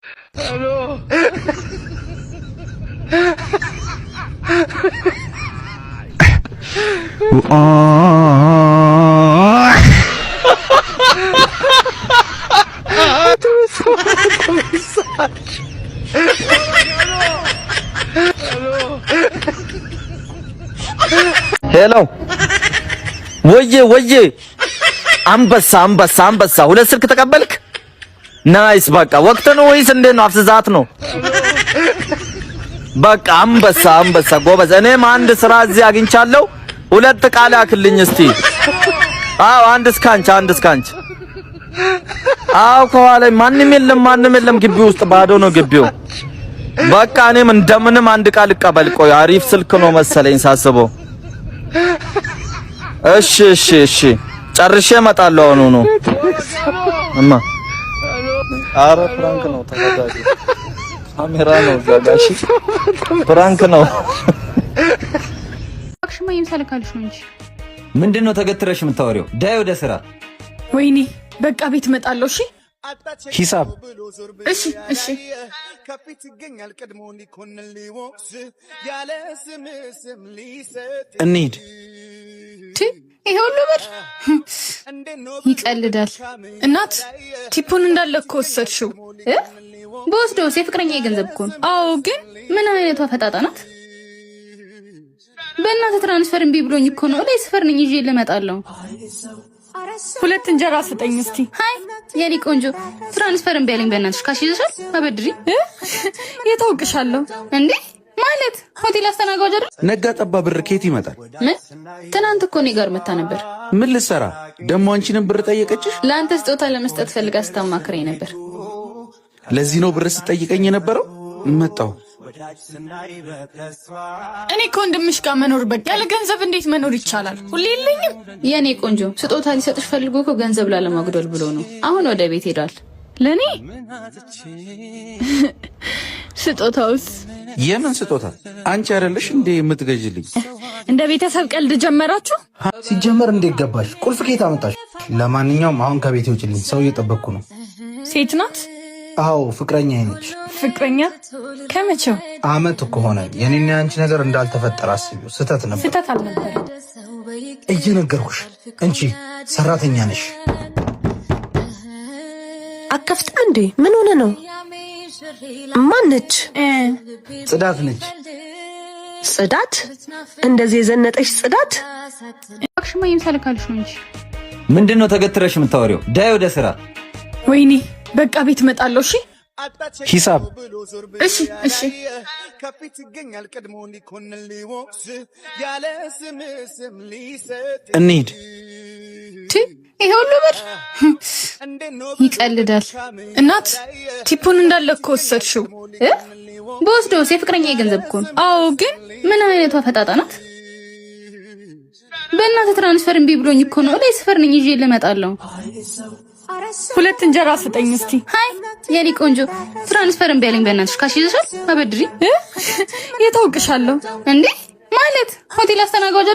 हेलो ሄሎ ወዬ አንበሳ ሁለት ስልክ ተቀበልክ? ናይስ በቃ ወቅት ነው ወይስ እንዴት ነው? አፍዛት ነው በቃ አንበሳ ጎበዝ። እኔም አንድ ስራ እዚህ አግኝቻለሁ። ሁለት ቃል ያክልኝ እስቲ። አዎ አንድ እስካንች። አዎ ከኋላ ማንም የለም ግቢው ውስጥ ባዶ ነው ግቢው። በቃ እኔም እንደምንም አንድ ቃል ልቀበል። ቆይ አሪፍ ስልክ ነው መሰለኝ ሳስበው። እሺ ጨርሼ እመጣለሁ። አሁን ነው እማ። ኧረ ፍራንክ ነው ተረጋጊ። ካሜራ ነው ጋጋሽ። ፍራንክ ነው። አክሽማ ይምሰልካልሽ ነው እንጂ ምንድነው ተገትረሽ የምታወሪው? ዳይ ወደ ስራ። ወይኔ በቃ ቤት እመጣለሁ። እሺ ሂሳብ። እሺ ከፊት ይገኛል ቀድሞ ሊኮን ሊወስ ያለ ስም ሊሰጥ እንሂድ። ይሄ ሁሉ ብር ይቀልዳል። እናት ቲፑን እንዳለ እኮ ወሰድሽው። በወስዶስ የፍቅረኛ የገንዘብ እኮ ነው። አዎ ግን ምን አይነቷ ፈጣጣ ናት? በእናትህ ትራንስፈር እምቢ ብሎኝ እኮ ነው። ላይ ስፈር ነኝ ይዤ ልመጣለሁ። ሁለት እንጀራ ስጠኝ እስቲ። ሃይ የኔ ቆንጆ ትራንስፈር እምቢ አለኝ። በእናትሽ ካሽ ይዘሻል? አበድሪ። የታውቅሻለሁ እንዴ ማለት ሆቴል አስተናጋጅ አይደል? ነጋ ጠባ ብር ከየት ይመጣል? ምን ትናንት እኮ እኔ ጋር መታ ነበር። ምን ልትሰራ ደሞ? አንቺንም ብር ጠየቀችሽ? ለአንተ ስጦታ ለመስጠት ፈልጋ ስታማክረኝ ነበር። ለዚህ ነው ብር ስጠይቀኝ የነበረው? መጣሁ። እኔ እኮ ወንድምሽ ጋር መኖር በቃ ያለ ገንዘብ እንዴት መኖር ይቻላል? ሁሌ የለኝም። የኔ ቆንጆ ስጦታ ሊሰጥሽ ፈልጎ እኮ ገንዘብ ላለማጉደል ብሎ ነው። አሁን ወደ ቤት ሄዷል። ለኔ ስጦታውስ? የምን ስጦታ? አንቺ አይደለሽ እንዴ የምትገዥልኝ? እንደ ቤተሰብ ቀልድ ጀመራችሁ? ሲጀመር እንዴት ገባሽ? ቁልፍ ከየት አመጣሽ? ለማንኛውም አሁን ከቤት ውጭልኝ፣ ሰው እየጠበቅኩ ነው። ሴት ናት? አዎ ፍቅረኛ ነች። ፍቅረኛ? ከመቼው? አመት እኮ ሆነ። የኔና ያንቺ ነገር እንዳልተፈጠረ አስቢው። ስህተት ነበር። ስህተት አልነበረም። እየነገርኩሽ እንጂ ሰራተኛ ነሽ። አከፍታ እንዴ? ምን ሆነ ነው? ማነች? ጽዳት ነች። ጽዳት? እንደዚህ የዘነጠሽ ጽዳት? አክሽማ ይምሰልካልሽ ነው እንጂ ምንድነው ተገትረሽ የምታወሪው? ዳይ ወደ ስራ። ወይኔ በቃ ቤት እመጣለሁ። እሺ ሂሳብ። እሺ ከፊት ይገኛል ቀድሞ ሊኮን ሊወስ ያለ ስም ሊሰጥ እንሂድ። ይሄ ሁሉ ብር ይቀልዳል። እናት ቲፑን እንዳለ እኮ ወሰድሽው። በወስዶስ የፍቅረኛ የገንዘብ እኮ ነው። አዎ ግን ምን አይነቷ ፈጣጣ ናት? በእናትህ ትራንስፈር እምቢ ብሎኝ እኮ ነው። ላይ ስፈር ነኝ ይዤ ልመጣለሁ። ሁለት እንጀራ ስጠኝ እስቲ። ሃይ የኔ ቆንጆ ትራንስፈር እምቢ አለኝ። በእናትሽ ካሽ ይዘሻል? አበድሪ። የታውቅሻለሁ እንዴ ማለት ሆቴል አስተናጋጅ አይደል?